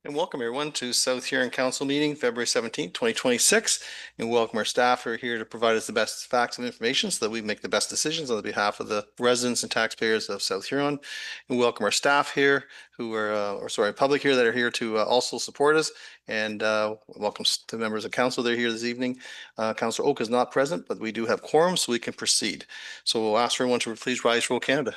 And welcome everyone to South Huron Council meeting, February 17th, 2026. And welcome our staff who are here to provide us the best facts and information so that we make the best decisions on behalf of the residents and taxpayers of South Huron. And welcome our staff here who are, public here that are here to also support us. And welcome to members of council that are here this evening. Councillor Oak is not present, but we do have quorum, so we can proceed. So we'll ask everyone to please rise for Canada.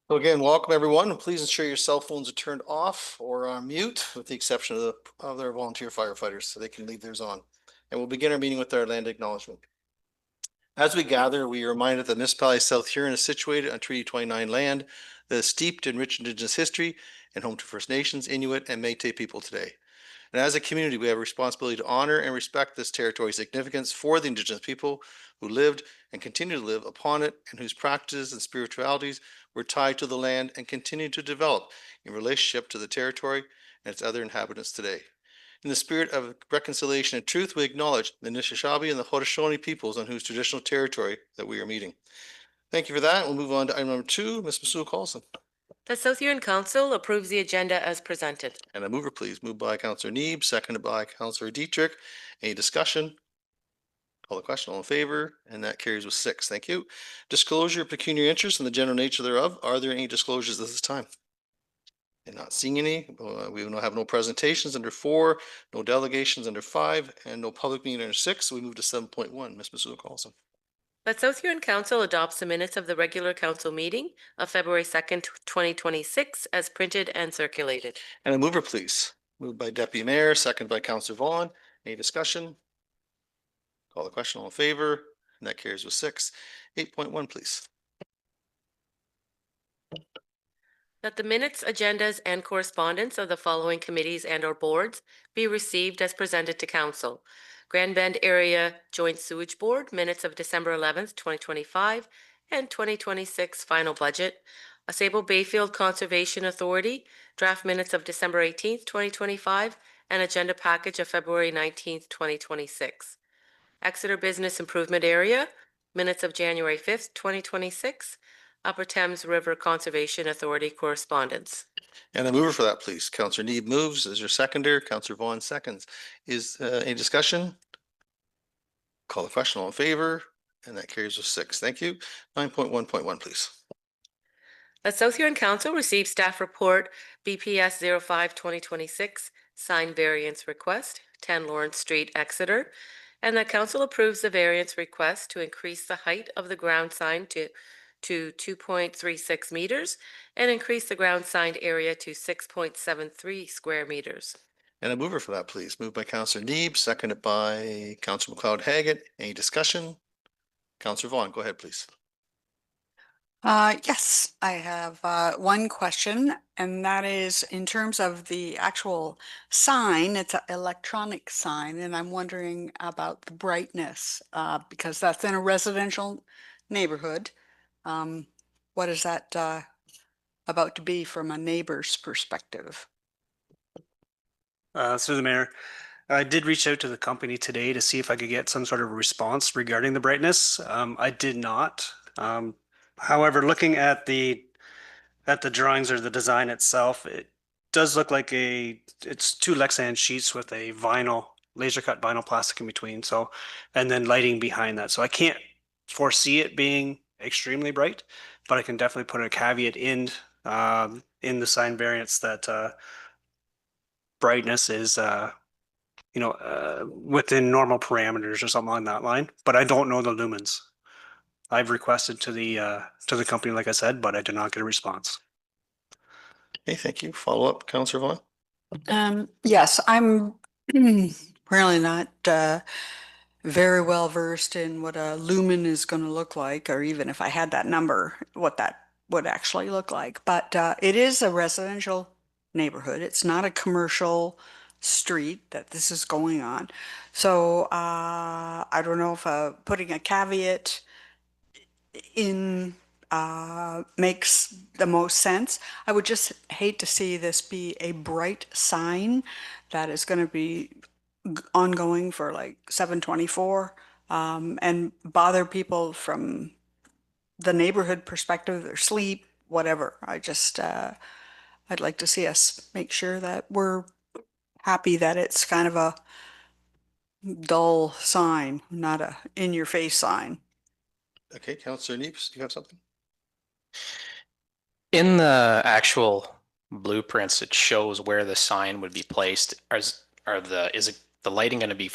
So again, welcome everyone. Please ensure your cell phones are turned off or on mute, with the exception of their volunteer firefighters, so they can leave theirs on. And we'll begin our meeting with our land acknowledgement. As we gather, we are reminded that the municipality of South Huron is situated on Treaty 29 land that is steeped in rich Indigenous history and home to First Nations, Inuit, and Métis people today. And as a community, we have a responsibility to honor and respect this territory's significance for the Indigenous people who lived and continue to live upon it, and whose practices and spiritualities were tied to the land and continue to develop in relationship to the territory and its other inhabitants today. In the spirit of reconciliation and truth, we acknowledge the Anishinaabe and the Haudenosaunee peoples on whose traditional territory that we are meeting. Thank you for that. We'll move on to item number 2, Ms. Masuo-Carlson. The South Huron Council approves the agenda as presented. And a mover, please. Moved by Councillor Neeb, seconded by Councillor Dietrich. Any discussion? Call the question. All in favor? And that carries with 6. Thank you. Disclosure of pecuniary interest and the general nature thereof. Are there any disclosures at this time? And not seeing any. We will have no presentations under 4, no delegations under 5, and no public meeting under 6. So we move to 7.1. Ms. Masuo-Carlson. That South Huron Council adopts the minutes of the regular council meeting of February 2nd, 2026 as printed and circulated. And a mover, please. Moved by Deputy Mayor, seconded by Councillor Vaughan. Any discussion? Call the question. All in favor? And that carries with 6. 8.1, please. That the minutes, agendas, and correspondence of the following committees and or boards be received as presented to council. Grand Bend Area Joint Sewage Board, minutes of December 11th, 2025 and 2026 final budget. Ausable Bayfield Conservation Authority, draft minutes of December 18th, 2025 and agenda package of February 19th, 2026. Exeter Business Improvement Area, minutes of January 5th, 2026. Upper Thames River Conservation Authority correspondence. And a mover for that, please. Councillor Neeb moves. Is your seconder? Councillor Vaughan seconds. Is any discussion? Call the question. All in favor? And that carries with 6. Thank you. 9.1.1, please. That South Huron Council received staff report BPS 05-2026 sign variance request, 10 Lawrence Street, Exeter, and that council approves the variance request to increase the height of the ground sign to 2.36 meters and increase the ground signed area to 6.73 square meters. And a mover for that, please. Moved by Councillor Neeb, seconded by Councillor McLeod-Haggett. Any discussion? Councillor Vaughan, go ahead, please. Yes, I have one question, and that is in terms of the actual sign. It's an electronic sign, and I'm wondering about the brightness because that's in a residential neighborhood. What is that about to be from a neighbor's perspective? Through the mayor, I did reach out to the company today to see if I could get some sort of response regarding the brightness. I did not. However, looking at the drawings or the design itself, it does look like it's two Lexan sheets with a laser cut vinyl plastic in between. So, and then lighting behind that. So I can't foresee it being extremely bright, but I can definitely put a caveat in the sign variants that brightness is within normal parameters or something on that line. But I don't know the lumens. I've requested to the company, like I said, but I did not get a response. Okay, thank you. Follow up, Counselor Vaughn? Yes, I'm really not very well versed in what a lumen is going to look like, or even if I had that number, what that would actually look like. But it is a residential neighborhood. It's not a commercial street that this is going on. So I don't know if putting a caveat in makes the most sense. I would just hate to see this be a bright sign that is going to be ongoing for like 7/24 and bother people from the neighborhood perspective, their sleep, whatever. I'd like to see us make sure that we're happy that it's kind of a dull sign, not a in-your-face sign. Okay, Counselor Neeps, do you have something? In the actual blueprints, it shows where the sign would be placed. Is it the lighting going to be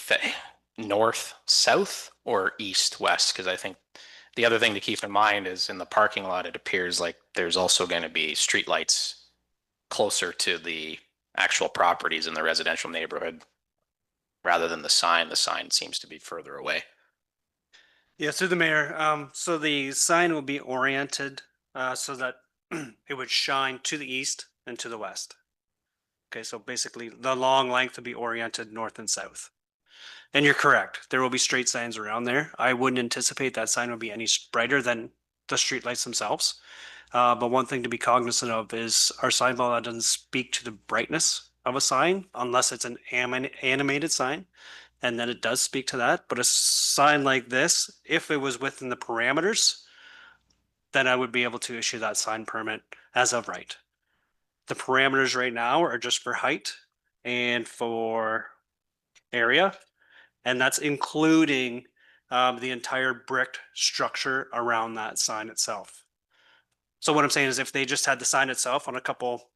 north, south, or east, west? Because I think the other thing to keep in mind is in the parking lot, it appears like there's also going to be streetlights closer to the actual properties in the residential neighborhood rather than the sign. The sign seems to be further away. Yeah, through the mayor. So the sign will be oriented so that it would shine to the east and to the west. Okay, so basically the long length would be oriented north and south. And you're correct. There will be straight signs around there. I wouldn't anticipate that sign would be any brighter than the streetlights themselves. But one thing to be cognizant of is our sign bylaw doesn't speak to the brightness of a sign unless it's an animated sign. And then it does speak to that. But a sign like this, if it was within the parameters, then I would be able to issue that sign permit as of right. The parameters right now are just for height and for area, and that's including the entire brick structure around that sign itself. So what I'm saying is if they just had the sign itself on a couple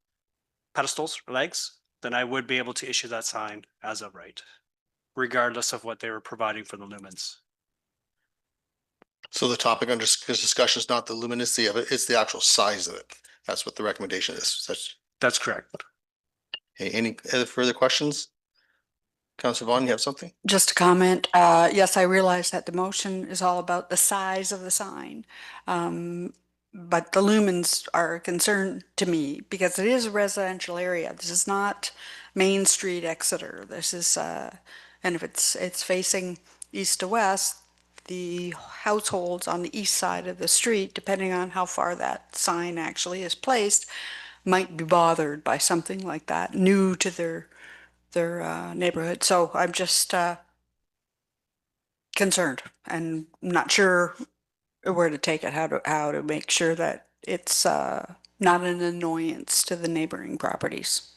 pedestals or legs, then I would be able to issue that sign as of right, regardless of what they were providing for the lumens. So the topic under discussion is not the luminosity of it, it's the actual size of it. That's what the recommendation is. That's correct. Okay, any other further questions? Counselor Vaughn, you have something? Just a comment. Yes, I realize that the motion is all about the size of the sign. But the lumens are a concern to me because it is a residential area. This is not Main Street, Exeter. This is, and if it's facing east to west, the households on the east side of the street, depending on how far that sign actually is placed, might be bothered by something like that, new to their neighborhood. So I'm just concerned and not sure where to take it, how to make sure that it's not an annoyance to the neighboring properties.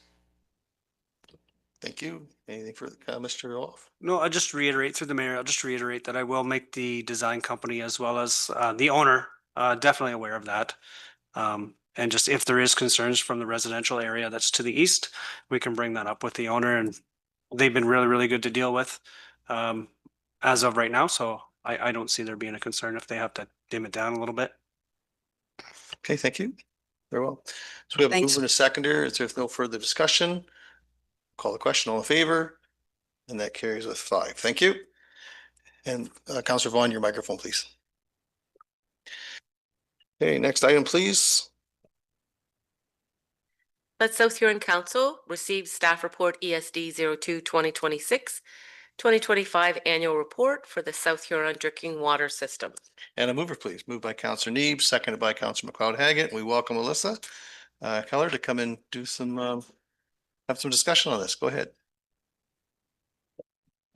Thank you. Anything further, Mr. Olaf? No, I'll just reiterate through the mayor, I'll just reiterate that I will make the design company as well as the owner definitely aware of that. And just if there is concerns from the residential area that's to the east, we can bring that up with the owner, and they've been really, really good to deal with as of right now. So I don't see there being a concern if they have to dim it down a little bit. Okay, thank you. Very well. So we have a Thanks. mover and a seconder. Is there no further discussion? Call the question, all in favor? And that carries with 5. Thank you. And Counselor Vaughn, your microphone, please. Okay, next item, please. Let South Huron Council receive staff report ESD 02-2026, 2025 annual report for the South Huron drinking water system. And a mover, please. Moved by Counselor Neebs, seconded by Counselor McLeod-Haggett. We welcome Alyssa Keller to come and do some, have some discussion on this. Go ahead.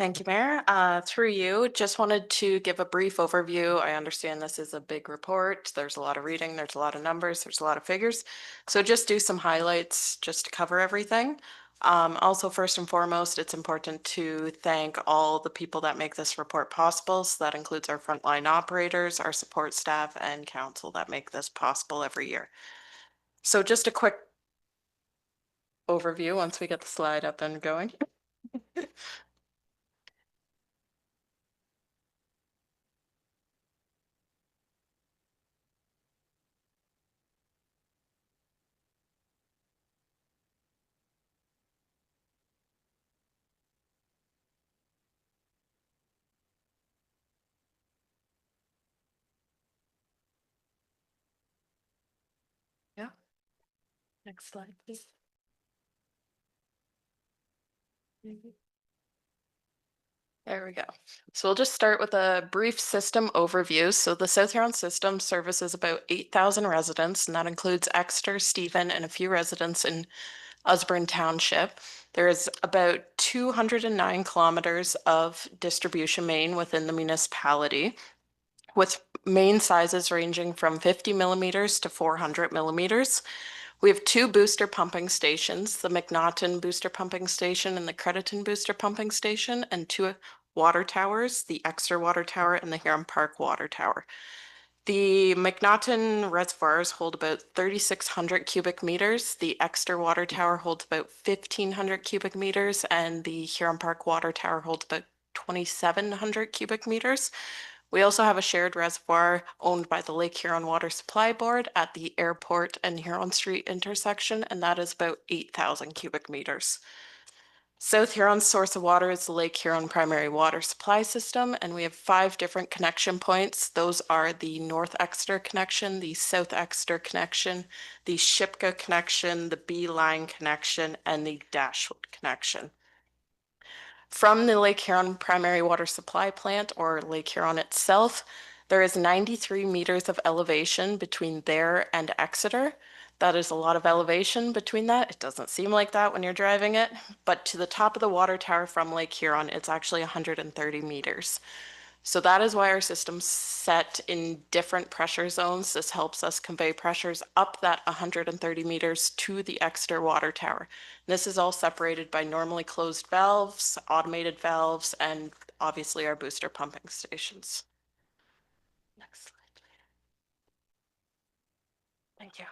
Thank you, Mayor. Through you, just wanted to give a brief overview. I understand this is a big report. There's a lot of reading, there's a lot of numbers, there's a lot of figures. So just do some highlights just to cover everything. Also, first and foremost, it's important to thank all the people that make this report possible. So that includes our frontline operators, our support staff, and council that make this possible every year. So just a quick overview once we get the slide up and going. Yeah. Next slide, please. There we go. So we'll just start with a brief system overview. So the South Huron system services about 8,000 residents, and that includes Exeter, Stephen, and a few residents in Osborne Township. There is about 209 kilometers of distribution main within the municipality, with main sizes ranging from 50 millimeters to 400 millimeters. We have two booster pumping stations, the McNaughton Booster Pumping Station and the Crediton Booster Pumping Station, and two water towers, the Exeter Water Tower and the Huron Park Water Tower. The McNaughton reservoirs hold about 3,600 cubic meters. The Exeter Water Tower holds about 1,500 cubic meters, and the Huron Park Water Tower holds about 2,700 cubic meters. We also have a shared reservoir owned by the Lake Huron Water Supply Board at the airport and Huron Street intersection, and that is about 8,000 cubic meters. South Huron's source of water is the Lake Huron Primary Water Supply System, and we have 5 different connection points. Those are the North Exeter connection, the South Exeter connection, the Shipka connection, the B-Line connection, and the Dashwood connection. From the Lake Huron Primary Water Supply Plant, or Lake Huron itself, there is 93 meters of elevation between there and Exeter. That is a lot of elevation between that. It doesn't seem like that when you're driving it, but to the top of the water tower from Lake Huron, it's actually 130 meters. So that is why our system's set in different pressure zones. This helps us convey pressures up that 130 meters to the Exeter water tower. This is all separated by normally closed valves, automated valves, and obviously our booster pumping stations. Next slide, please. Thank you.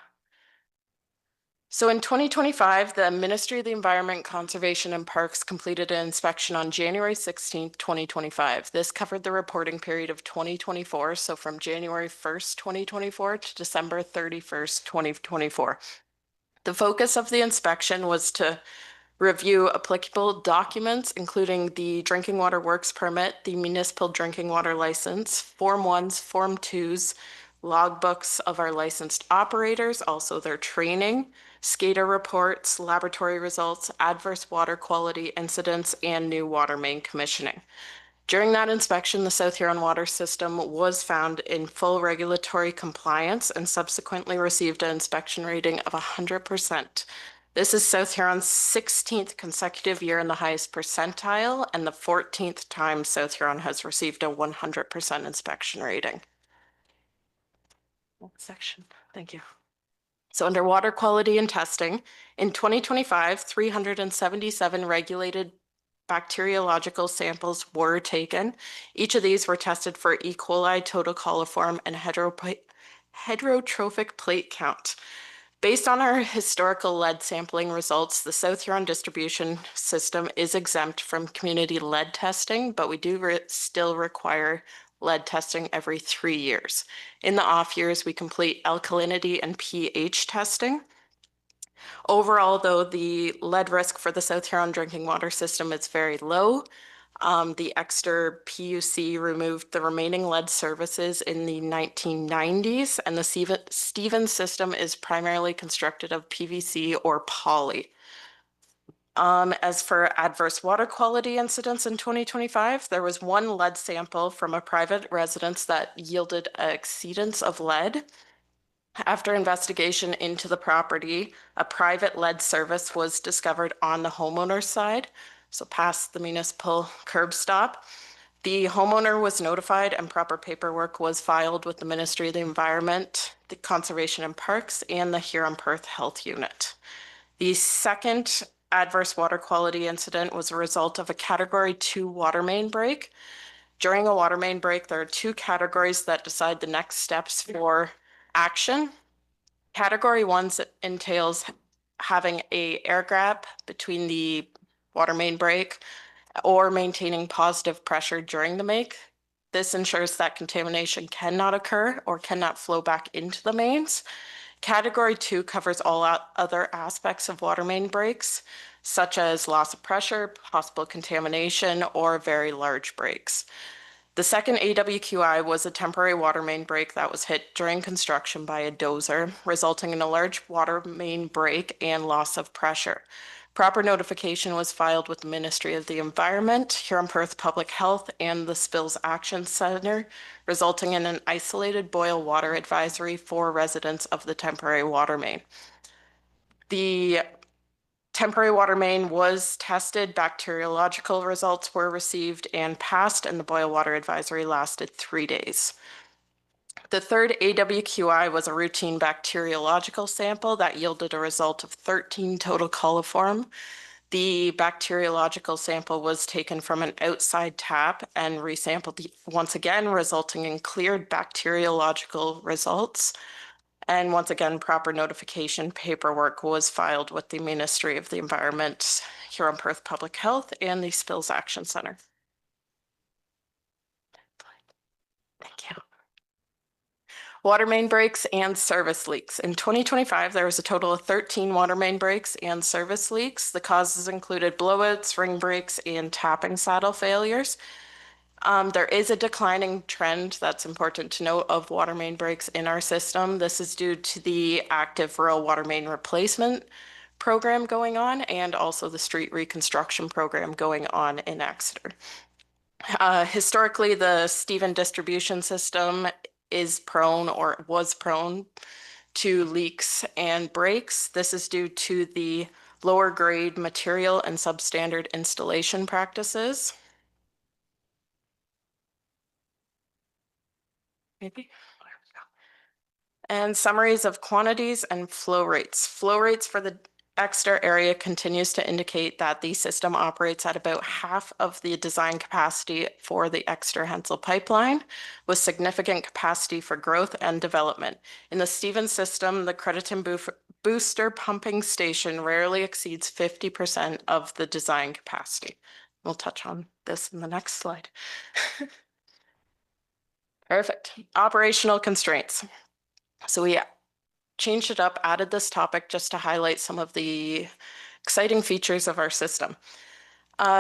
So in 2025, the Ministry of the Environment, Conservation and Parks completed an inspection on January 16th, 2025. This covered the reporting period of 2024, so from January 1st, 2024 to December 31st, 2024. The focus of the inspection was to review applicable documents, including the Drinking Water Works Permit, the Municipal Drinking Water License, Form 1s, Form 2s, logbooks of our licensed operators, also their training, SCADA reports, laboratory results, adverse water quality incidents, and new water main commissioning. During that inspection, the South Huron water system was found in full regulatory compliance and subsequently received an inspection rating of 100%. This is South Huron's 16th consecutive year in the highest percentile and the 14th time South Huron has received a 100% inspection rating. Next section. Thank you. So under water quality and testing, in 2025, 377 regulated bacteriological samples were taken. Each of these were tested for E. coli, total coliform, and heterotrophic plate count. Based on our historical lead sampling results, the South Huron distribution system is exempt from community lead testing, but we do still require lead testing every 3 years. In the off years, we complete alkalinity and pH testing. Overall, though, the lead risk for the South Huron drinking water system is very low. The Exeter PUC removed the remaining lead services in the 1990s, and the Stevens system is primarily constructed of PVC or poly. As for adverse water quality incidents in 2025, there was one lead sample from a private residence that yielded an exceedance of lead. After investigation into the property, a private lead service was discovered on the homeowner's side. so past the municipal curb stop. The homeowner was notified and proper paperwork was filed with the Ministry of the Environment, the Conservation and Parks, and the Huron-Perth Health Unit. The second adverse water quality incident was a result of a Category 2 water main break. During a water main break, there are two categories that decide the next steps for action. Category 1 entails having a air gap between the water main break or maintaining positive pressure during the make. This ensures that contamination cannot occur or cannot flow back into the mains. Category 2 covers all other aspects of water main breaks, such as loss of pressure, possible contamination, or very large breaks. The second AWQI was a temporary water main break that was hit during construction by a dozer, resulting in a large water main break and loss of pressure. Proper notification was filed with the Ministry of the Environment, Huron-Perth Public Health, and the Spills Action Center, resulting in an isolated boil water advisory for residents of the temporary water main. The temporary water main was tested, bacteriological results were received and passed, and the boil water advisory lasted 3 days. The third AWQI was a routine bacteriological sample that yielded a result of 13 total coliform. The bacteriological sample was taken from an outside tap and resampled once again, resulting in cleared bacteriological results. And once again, proper notification paperwork was filed with the Ministry of the Environment, Huron-Perth Public Health, and the Spills Action Center. Thank you. Water main breaks and service leaks. In 2025, there was a total of 13 water main breaks and service leaks. The causes included blowouts, ring breaks, and tapping saddle failures. There is a declining trend that's important to note of water main breaks in our system. This is due to the active rural water main replacement program going on and also the street reconstruction program going on in Exeter. Historically, the Stephen distribution system is prone or was prone to leaks and breaks. This is due to the lower grade material and substandard installation practices. Maybe. And summaries of quantities and flow rates. Flow rates for the Exeter area continues to indicate that the system operates at about half of the design capacity for the Exeter Hensel pipeline, with significant capacity for growth and development. In the Stevens system, the Crediton booster pumping station rarely exceeds 50% of the design capacity. We'll touch on this in the next slide. Perfect. Operational constraints. So we changed it up, added this topic just to highlight some of the exciting features of our system.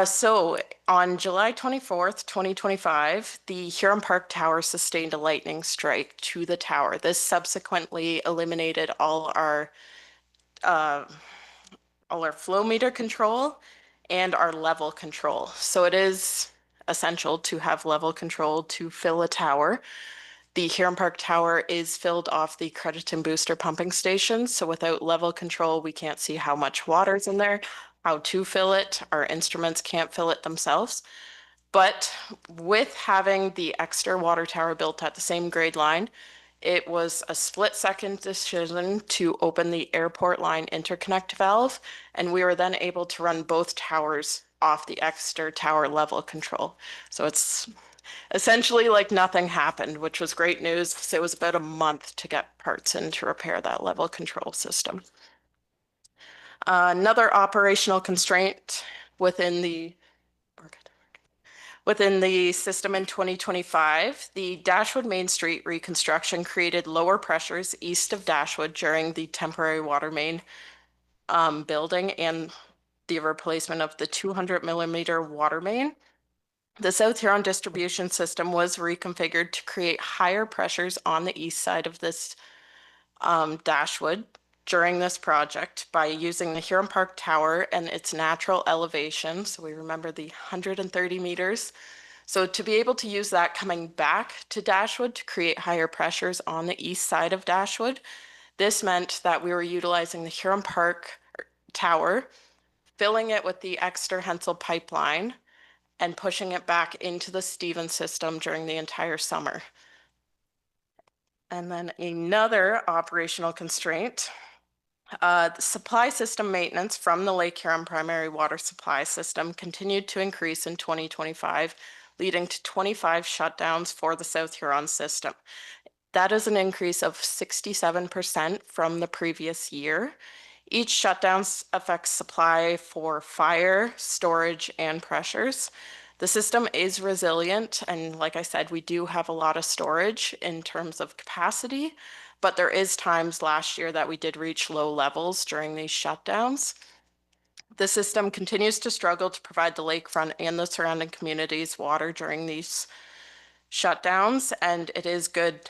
So on July 24th, 2025, the Huron Park Tower sustained a lightning strike to the tower. This subsequently eliminated all our flow meter control and our level control. So it is essential to have level control to fill a tower. The Huron Park Tower is filled off the Crediton booster pumping station. So without level control, we can't see how much water is in there, how to fill it. Our instruments can't fill it themselves. But with having the Exeter water tower built at the same grade line, it was a split-second decision to open the airport line interconnect valve, and we were then able to run both towers off the Exeter tower level control. So it's essentially like nothing happened, which was great news because it was about a month to get parts in to repair that level control system. Another operational constraint within the system in 2025, the Dashwood Main Street reconstruction created lower pressures east of Dashwood during the temporary water main building and the replacement of the 200 millimeter water main. The South Huron distribution system was reconfigured to create higher pressures on the east side of this Dashwood during this project by using the Huron Park Tower and its natural elevation. So we remember the 130 meters. So to be able to use that coming back to Dashwood to create higher pressures on the east side of Dashwood, this meant that we were utilizing the Huron Park Tower filling it with the Exeter Hensel pipeline and pushing it back into the Stevens system during the entire summer. And then another operational constraint, the supply system maintenance from the Lake Huron primary water supply system continued to increase in 2025, leading to 25 shutdowns for the South Huron system. That is an increase of 67% from the previous year. Each shutdown affects supply for fire, storage, and pressures. The system is resilient, and like I said, we do have a lot of storage in terms of capacity, but there is times last year that we did reach low levels during these shutdowns. The system continues to struggle to provide the lakefront and the surrounding communities water during these shutdowns, and it is good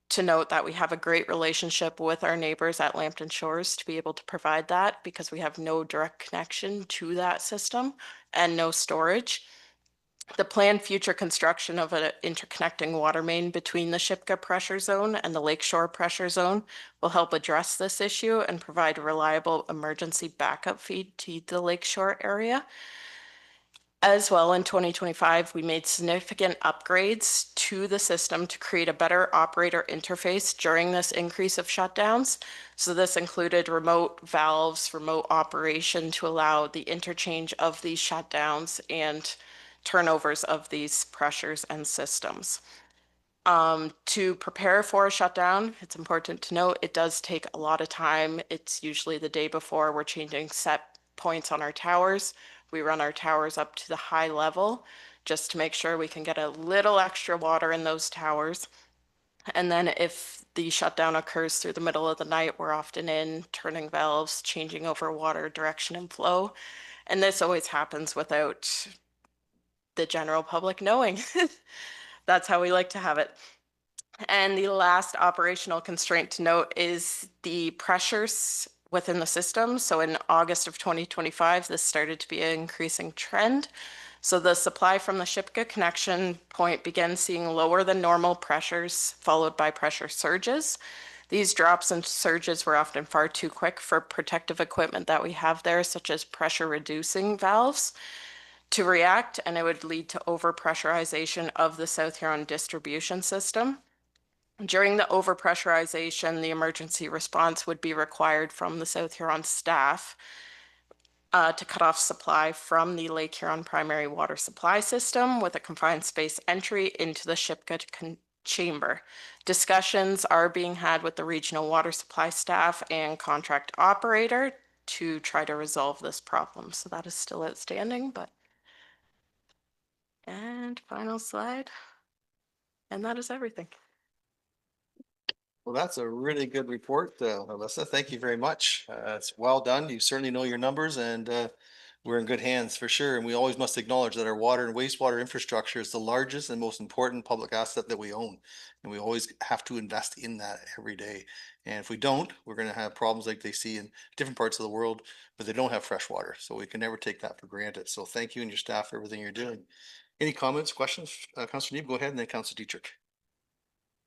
to note that we have a great relationship with our neighbors at Lambton Shores to be able to provide that, because we have no direct connection to that system and no storage. The planned future construction of an interconnecting water main between the Shipka pressure zone and the Lakeshore pressure zone will help address this issue and provide a reliable emergency backup feed to the Lakeshore area. As well, in 2025, we made significant upgrades to the system to create a better operator interface during this increase of shutdowns. So this included remote valves, remote operation to allow the interchange of these shutdowns and turnovers of these pressures and systems. To prepare for a shutdown, it's important to note it does take a lot of time. It's usually the day before we're changing set points on our towers. We run our towers up to the high level just to make sure we can get a little extra water in those towers. And then if the shutdown occurs through the middle of the night, we're often in turning valves, changing over water direction and flow. And this always happens without the general public knowing. That's how we like to have it. And the last operational constraint to note is the pressures within the system. So in August of 2025, this started to be an increasing trend. So the supply from the Shipka connection point began seeing lower than normal pressures, followed by pressure surges. These drops and surges were often far too quick for protective equipment that we have there, such as pressure reducing valves, to react, and it would lead to overpressurization of the South Huron distribution system. During the overpressurization, the emergency response would be required from the South Huron staff to cut off supply from the Lake Huron primary water supply system with a confined space entry into the Shipka chamber. Discussions are being had with the regional water supply staff and contract operator to try to resolve this problem. So that is still outstanding, but. And final slide. And that is everything. Well, that's a really good report, Alyssa. Thank you very much. It's well done. You certainly know your numbers, and we're in good hands for sure. And we always must acknowledge that our water and wastewater infrastructure is the largest and most important public asset that we own. And we always have to invest in that every day. And if we don't, we're going to have problems like they see in different parts of the world, but they don't have fresh water. So we can never take that for granted. So thank you and your staff for everything you're doing. Any comments, questions? Councilor Neeb, go ahead, and then Councilor Dietrich.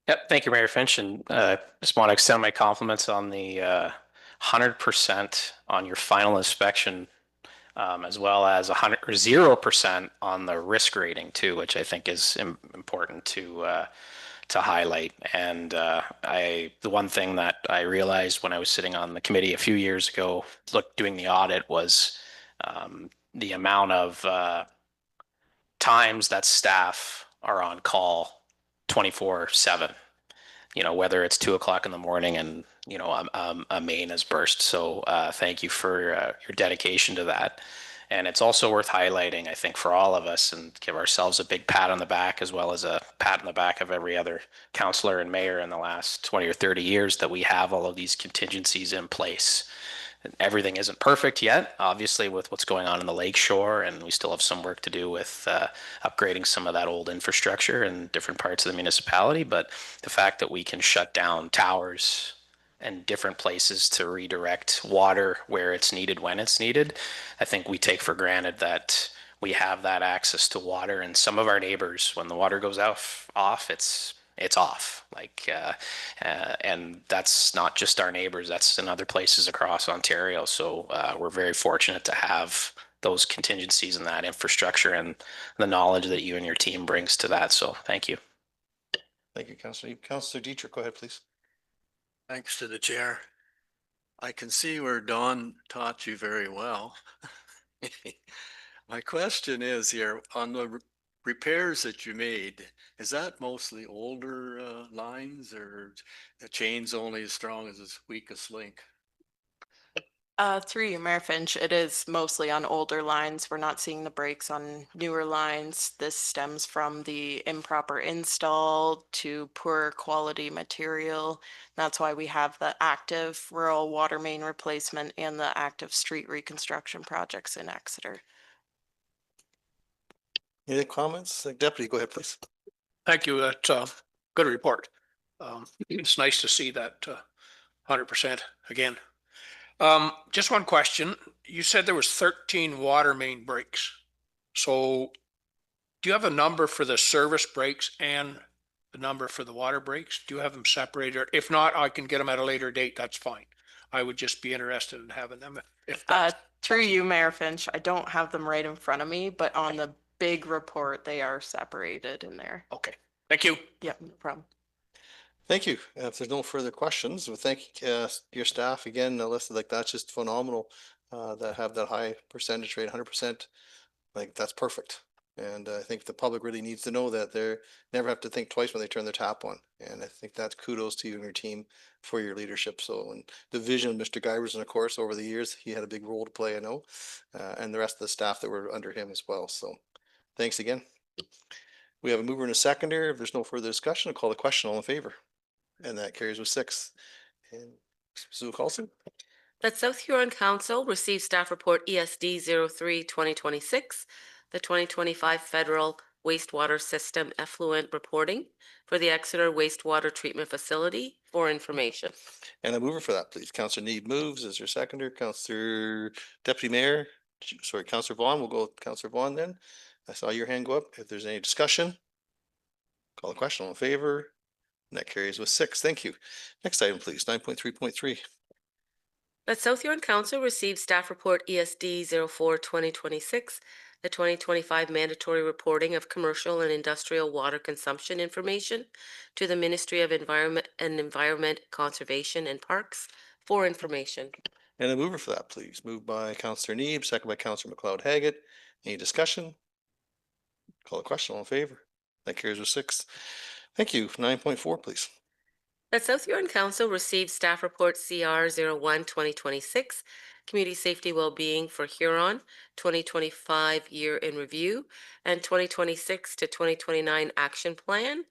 Yep, thank you, Mayor Finch, and just want to extend my compliments on the 100% on your final inspection, as well as 100 or 0% on the risk rating too, which I think is important to highlight. And the one thing that I realized when I was sitting on the committee a few years ago, doing the audit, was the amount of times that staff are on call 24/7, whether it's 2 o'clock in the morning and, a main has burst. So thank you for your dedication to that. And it's also worth highlighting, I think, for all of us, and give ourselves a big pat on the back, as well as a pat on the back of every other councillor and mayor in the last 20 or 30 years, that we have all of these contingencies in place. Everything isn't perfect yet, obviously, with what's going on in the Lakeshore, and we still have some work to do with upgrading some of that old infrastructure in different parts of the municipality. But the fact that we can shut down towers and different places to redirect water where it's needed, when it's needed, I think we take for granted that we have that access to water. And some of our neighbors, when the water goes off, it's it's off. And that's not just our neighbors, that's in other places across Ontario. So we're very fortunate to have those contingencies and that infrastructure and the knowledge that you and your team brings to that. So thank you. Thank you, Councillor. Councillor Dietrich, go ahead, please. Thanks to the chair. I can see where Don taught you very well. My question is here, on the repairs that you made, is that mostly older lines or the chain's only as strong as its weakest link? Through you, Mayor Finch, it is mostly on older lines. We're not seeing the breaks on newer lines. This stems from the improper install to poor quality material. That's why we have the active rural water main replacement and the active street reconstruction projects in Exeter. Any comments? Deputy, go ahead, please. Thank you. That's a good report. It's nice to see that 100% again. Just one question. You said there was 13 water main breaks. So do you have a number for the service breaks and the number for the water breaks? Do you have them separated? If not, I can get them at a later date. That's fine. I would just be interested in having them if that's Through you, Mayor Finch, I don't have them right in front of me, but on the big report, they are separated in there. okay. Thank you. Yep, no problem. Thank you. If there's no further questions, we thank your staff again. Listed like that's just phenomenal. That have that high percentage rate, 100%. Like that's perfect. And I think the public really needs to know that they never have to think twice when they turn their tap on. And I think that's kudos to you and your team for your leadership. So, and the vision of Mr. Guyverson, of course, over the years, he had a big role to play, I know, and the rest of the staff that were under him as well. So thanks again. We have a mover and a seconder. If there's no further discussion, I'll call the question. All in favor? And that carries with 6. And Sue Carlson? That South Huron Council received staff report ESD 03-2026, the 2025 Federal Wastewater System Effluent Reporting for the Exeter Wastewater Treatment Facility for information. And a mover for that, please. Councillor Need moves. Is your seconder? Councillor Deputy Mayor, sorry, Councillor Vaughn. We'll go with Councillor Vaughn then. I saw your hand go up. If there's any discussion, call the question. All in favor? And that carries with 6. Thank you. Next item, please. 9.3.3. That South Huron Council received staff report ESD 04-2026, the 2025 mandatory reporting of commercial and industrial water consumption information to the Ministry of Environment and Environment Conservation and Parks for information. And a mover for that, please. Moved by Councillor Neeb, second by Councillor McLeod Haggett. Any discussion? Call the question. All in favor? That carries with 6. Thank you. 9.4, please. That South Huron Council received staff report CR 01-2026, Community Safety Wellbeing for Huron, 2025 Year in Review, and 2026 to 2029 Action Plan.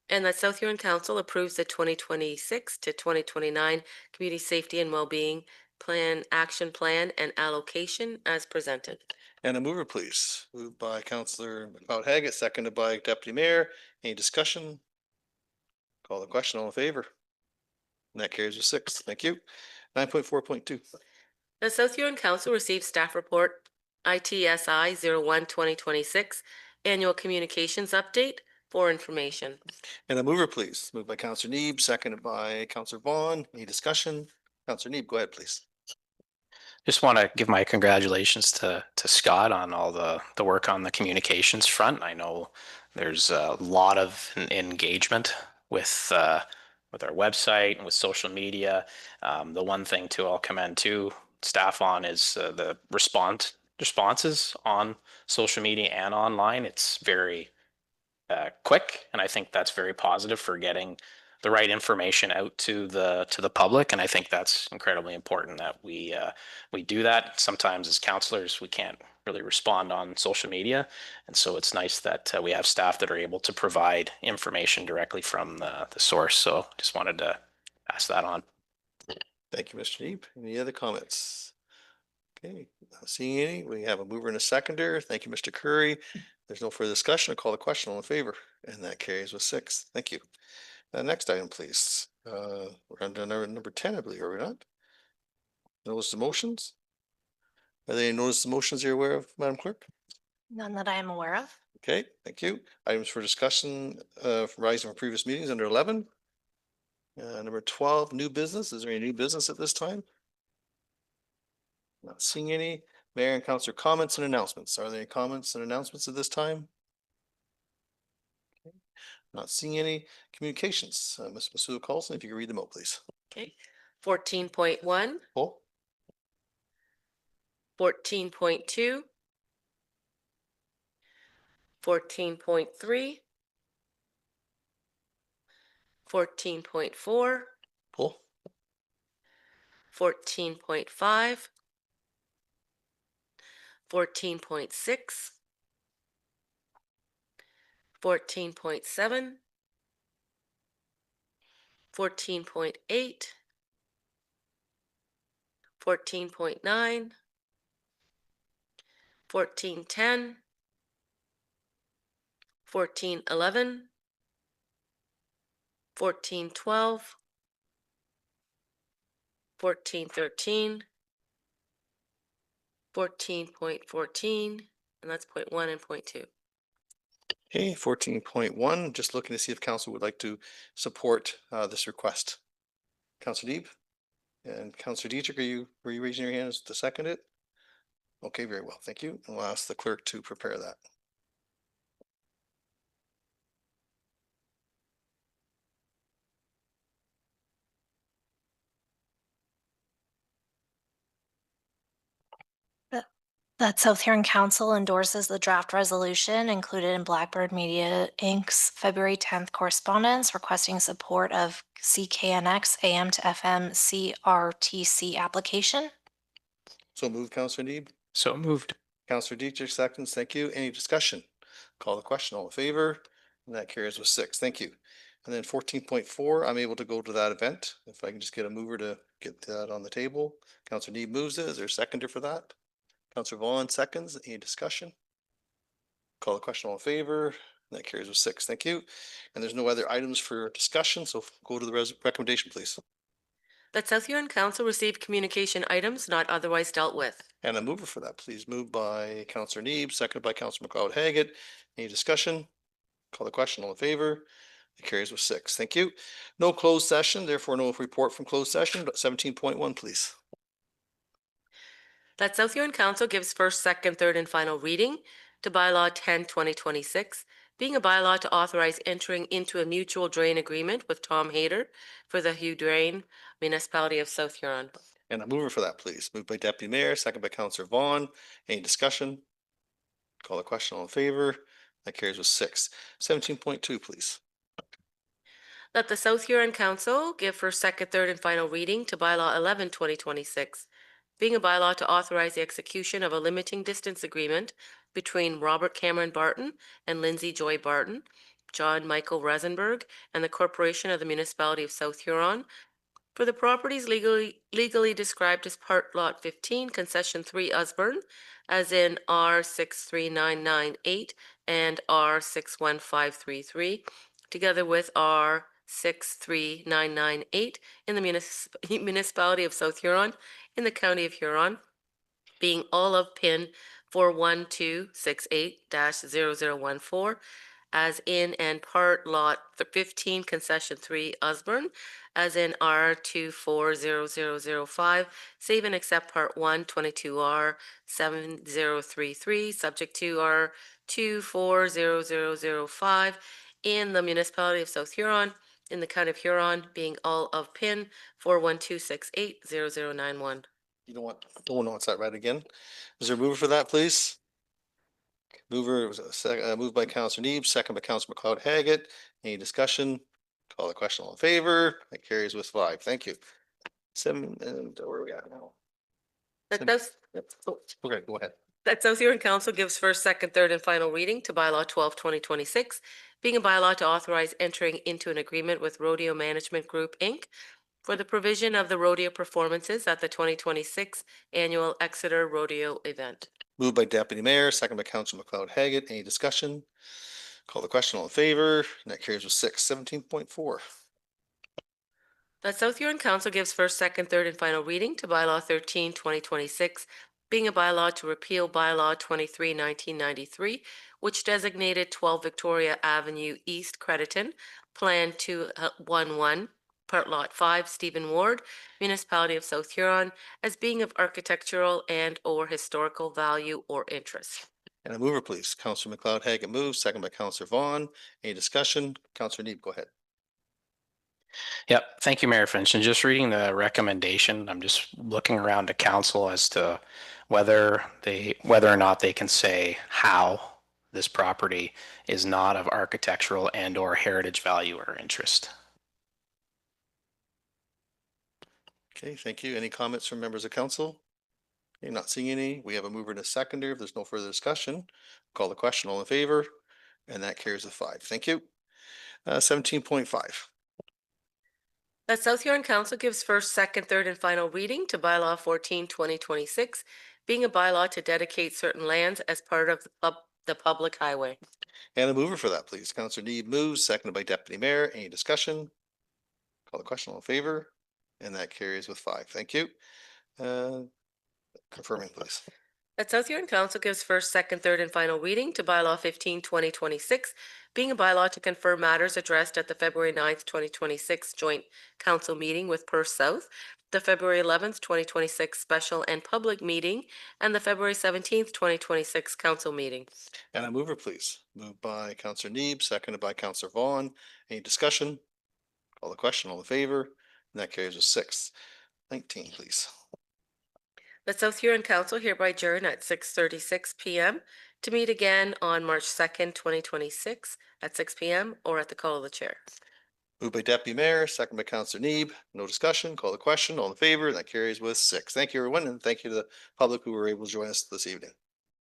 And that South Huron Council approves the 2026 to 2029 Community Safety and Wellbeing Plan, Action Plan, and Allocation as presented. And a mover, please. Moved by Councillor McLeod Haggett, seconded by Deputy Mayor. Any discussion? Call the question. All in favor? And that carries with 6. Thank you. 9.4.2. The South Huron Council received staff report ITSI 01-2026 Annual Communications Update for information. And a mover, please. Moved by Councillor Neeb, seconded by Councillor Vaughn. Any discussion? Councillor Neeb, go ahead, please. Just want to give my congratulations to Scott on all the work on the communications front. I know there's a lot of engagement with our website and with social media. The one thing too I'll commend to staff on is the responses on social media and online. It's very quick, and I think that's very positive for getting the right information out to the public. And I think that's incredibly important that we do that. Sometimes as counselors, we can't really respond on social media. And so it's nice that we have staff that are able to provide information directly from the source. So just wanted to pass that on. Thank you, Mr. Neeb. Any other comments? Okay, not seeing any. We have a mover and a seconder. Thank you, Mr. Curry. There's no further discussion. I'll call the question. All in favor? And that carries with 6. Thank you. Next item, please. We're on to number 10, I believe, are we not? Notice the motions? Are there any notice the motions you're aware of, Madam Clerk? None that I am aware of. Okay, thank you. Items for discussion, rising from previous meetings under 11. Number 12, new business. Is there any new business at this time? Not seeing any. Mayor and councillor comments and announcements. Are there any comments and announcements at this time? Not seeing any. Communications. Ms. Masuda Carlson, if you could read them out, please. Okay. 14.1, Paul? 14.2, 14.3, 14.4, Paul? 14.5, 14.6, 14.7, 14.8, 14.9, 14.10, 14.11, 14.12, 14.13, 14.14, and that's point 1 and point 2. Okay, 14.1, just looking to see if council would like to support this request. Councillor Deeb and Councillor Dietrich, were you raising your hands to second it? Okay, very well, thank you. And we'll ask the clerk to prepare that. That South Huron Council endorses the draft resolution included in Blackbird Media Inc.'s February 10th correspondence requesting support of CKNX AM to FM CRTC application. So moved, Councillor Deeb. So moved. Councillor Dietrich seconds, thank you. Any discussion? Call the question, all in favor? And that carries with 6, thank you. And then 14.4, I'm able to go to that event. If I can just get a mover to get that on the table. Councillor Deeb moves it. Is there a seconder for that? Councillor Vaughn seconds. Any discussion? Call the question, all in favor? And that carries with 6, thank you. And there's no other items for discussion, so go to the recommendation, please. That South Huron Council receive communication items not otherwise dealt with. And a mover for that, please. Moved by Councillor Neeb, seconded by Councillor McLeod Haggett. Any discussion? Call the question, all in favor? It carries with 6, thank you. No closed session, therefore no report from closed session, but 17.1, please. That South Huron Council gives first, second, third, and final reading to bylaw 10/2026, being a bylaw to authorize entering into a mutual drain agreement with Tom Hayter for the Hugh Drain Municipality of South Huron. And a mover for that, please. Moved by Deputy Mayor, seconded by Councillor Vaughn. Any discussion? Call the question, all in favor? That carries with 6. 17.2, please. That the South Huron Council give first, second, third, and final reading to bylaw 11/2026, being a bylaw to authorize the execution of a limiting distance agreement between Robert Cameron Barton and Lindsay Joy Barton, John Michael Rosenberg, and the Corporation of the Municipality of South Huron for the properties legally described as Part Lot 15, Concession 3 Osborne, as in R63998 and R61533, together with R63998 in the municipality of South Huron in the county of Huron, being all of PIN 41268-0014, as in and Part Lot 15, Concession 3 Osborne, as in R240005, save and except Part 1, 22R7033, subject to R240005 in the municipality of South Huron, in the county of Huron, being all of PIN 41268-0091. You don't want that right again. Is there a mover for that, please? Mover was moved by Councillor Neeb, second by Councillor McLeod Haggett. Any discussion? Call the question, all in favor? That carries with 5. Thank you. 7, and where are we at now? That does, Okay, go ahead. that South Huron Council gives first, second, third, and final reading to bylaw 12/2026, being a bylaw to authorize entering into an agreement with Rodeo Management Group, Inc. for the provision of the rodeo performances at the 2026 annual Exeter Rodeo event. Moved by Deputy Mayor, second by Councillor McLeod Haggett. Any discussion? Call the question, all in favor? And that carries with 6. 17.4. That South Huron Council gives first, second, third, and final reading to bylaw 13/2026, being a bylaw to repeal bylaw 23, 1993, which designated 12 Victoria Avenue East, Crediton, Plan 211, Part Lot 5, Stephen Ward, Municipality of South Huron, as being of architectural and/or historical value or interest. And a mover, please. Counselor McLeod Haggett moves, second by Counselor Vaughn. Any discussion? Counselor Neeb, go ahead. Yep. Thank you, Mayor Finch. And just reading the recommendation, I'm just looking around to council as to whether or not they can say how this property is not of architectural and/or heritage value or interest. Okay, thank you. Any comments from members of council? Okay, not seeing any. We have a mover and a seconder. If there's no further discussion, call the question. All in favor? And that carries a 5. Thank you. 17.5. That South Huron Council gives first, second, third, and final reading to bylaw 14, 2026, being a bylaw to dedicate certain lands as part of the public highway. And a mover for that, please. Counselor Neeb moves, seconded by Deputy Mayor. Any discussion? Call the question. All in favor? And that carries with 5. Thank you. Confirming, please. That South Huron Council gives first, second, third, and final reading to bylaw 15, 2026, being a bylaw to confirm matters addressed at the February 9th, 2026 joint council meeting with Perth South, the February 11th, 2026 special and public meeting, and the February 17th, 2026 council meeting. And a mover, please. Moved by Counselor Neeb, seconded by Counselor Vaughn. Any discussion? Call the question. All in favor? And that carries with 6. 19, please. The South Huron Council hereby adjourn at 6:36 p.m. to meet again on March 2nd, 2026 at 6 p.m. or at the call of the chair. Moved by Deputy Mayor, second by Counselor Neeb. No discussion. Call the question. All in favor? That carries with 6. Thank you, everyone, and thank you to the public who were able to join us this evening.